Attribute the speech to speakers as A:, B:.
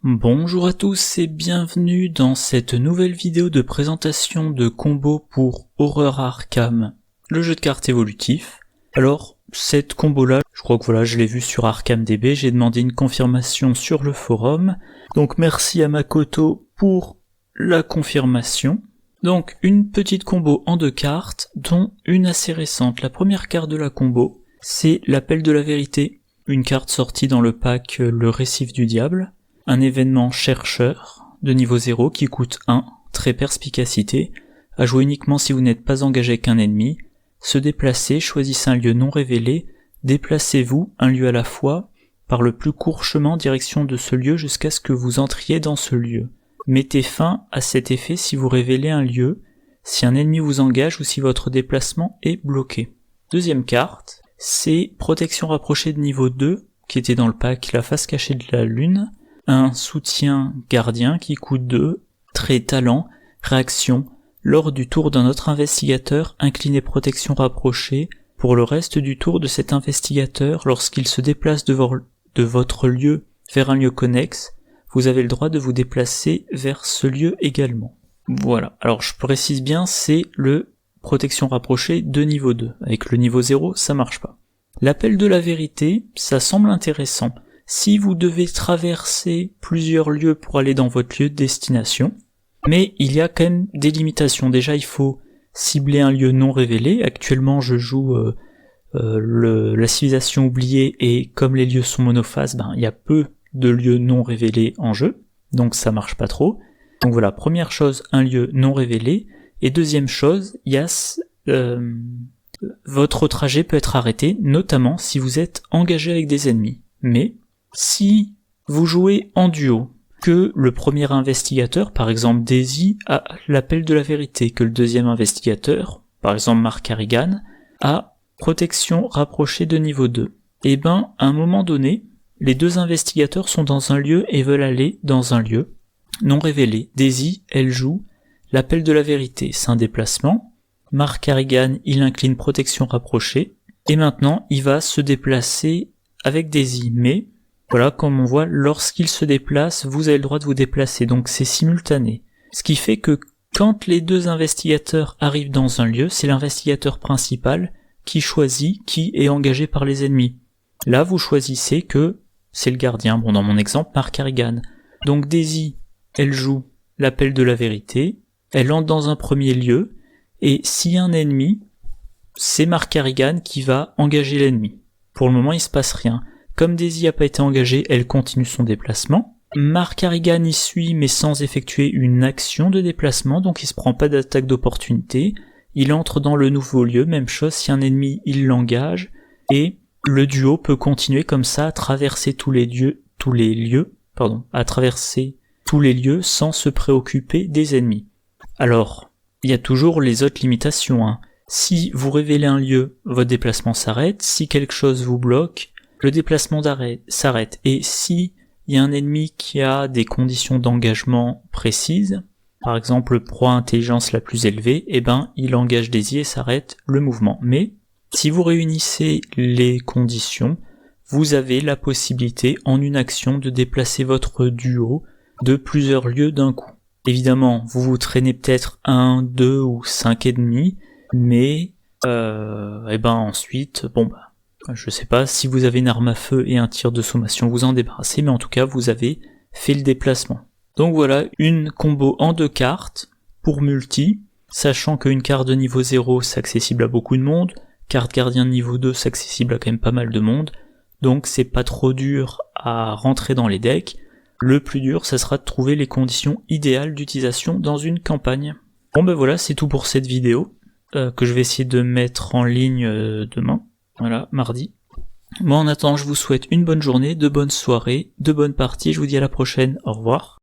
A: Bonjour à tous et bienvenue dans cette nouvelle vidéo de présentation de combos pour Horror Arkham, le jeu de cartes évolutif. Alors, cette combo-là, je crois que voilà, je l'ai vue sur ArkhamDB, j'ai demandé une confirmation sur le forum, donc merci à Makoto pour la confirmation. Donc, une petite combo en 2 cartes, dont une assez récente. La première carte de la combo, c'est l'Appel de la Vérité, une carte sortie dans le pack Le Récif du Diable. Un événement chercheur de niveau 0 qui coûte 1, très perspicacité, à jouer uniquement si vous n'êtes pas engagé avec un ennemi, se déplacer, choisissez un lieu non révélé, déplacez-vous un lieu à la fois, par le plus court chemin en direction de ce lieu jusqu'à ce que vous entriez dans ce lieu. Mettez fin à cet effet si vous révélez un lieu, si un ennemi vous engage ou si votre déplacement est bloqué. Deuxième carte, c'est Protection rapprochée de niveau 2, qui était dans le pack La face cachée de la lune, un soutien gardien qui coûte 2, trait talent, réaction, lors du tour d'un autre investigateur, inclinez protection rapprochée, pour le reste du tour de cet investigateur, lorsqu'il se déplace de votre lieu vers un lieu connexe, vous avez le droit de vous déplacer vers ce lieu également. Voilà, alors je précise bien, c'est le protection rapprochée de niveau 2, avec le niveau 0 ça marche pas. L'appel de la vérité, ça semble intéressant. Si vous devez traverser plusieurs lieux pour aller dans votre lieu de destination, mais il y a quand même des limitations. Déjà, il faut cibler un lieu non révélé. Actuellement, je joue la civilisation oubliée, et comme les lieux sont monophases, il y a peu de lieux non révélés en jeu, donc ça marche pas trop. Donc voilà, première chose, un lieu non révélé, et deuxième chose, il y a votre trajet peut être arrêté, notamment si vous êtes engagé avec des ennemis. Mais si vous jouez en duo, que le premier investigateur, par exemple Daisy, a l'appel de la vérité, que le deuxième investigateur, par exemple Mark Harrigan, a protection rapprochée de niveau 2, et à un moment donné, les deux investigateurs sont dans un lieu et veulent aller dans un lieu non révélé. Daisy, elle joue l'appel de la vérité, c'est un déplacement. Mark Harrigan, il incline protection rapprochée, et maintenant il va se déplacer avec Daisy, mais voilà, comme on voit, lorsqu'il se déplace, vous avez le droit de vous déplacer, donc c'est simultané. Ce qui fait que quand les deux investigateurs arrivent dans un lieu, c'est l'investigateur principal qui choisit qui est engagé par les ennemis. Là, vous choisissez que c'est le gardien, bon dans mon exemple, Mark Harrigan. Donc Daisy, elle joue l'appel de la vérité, elle entre dans un premier lieu, et s'il y a un ennemi, c'est Mark Harrigan qui va engager l'ennemi. Pour le moment, il se passe rien. Comme Daisy n'a pas été engagée, elle continue son déplacement. Mark Harrigan y suit, mais sans effectuer une action de déplacement, donc il se prend pas d'attaque d'opportunité. Il entre dans le nouveau lieu, même chose, si un ennemi, il l'engage, et le duo peut continuer comme ça à traverser tous les lieux sans se préoccuper des ennemis. Alors, il y a toujours les autres limitations, Si vous révélez un lieu, votre déplacement s'arrête. Si quelque chose vous bloque, le déplacement s'arrête. Et si il y a un ennemi qui a des conditions d'engagement précises, par exemple proie intelligence la plus élevée, il engage Daisy et s'arrête le mouvement. Mais si vous réunissez les conditions, vous avez la possibilité en une action de déplacer votre duo de plusieurs lieux d'un coup. Évidemment, vous vous traînez peut-être 1, 2 ou 5 ennemis, mais ensuite, je sais pas, si vous avez une arme à feu et un tir de sommation, vous en débarrassez, mais en tout cas, vous avez fait le déplacement. Donc voilà, une combo en 2 cartes, pour multi, sachant qu'une carte de niveau 0, c'est accessible à beaucoup de monde, carte gardien de niveau 2, c'est accessible à quand même pas mal de monde, donc c'est pas trop dur à rentrer dans les decks. Le plus dur, ça sera de trouver les conditions idéales d'utilisation dans une campagne. Bon voilà, c'est tout pour cette vidéo, que je vais essayer de mettre en ligne demain. Voilà, mardi. Moi en attendant, je vous souhaite une bonne journée, de bonnes soirées, de bonnes parties, je vous dis à la prochaine, au revoir.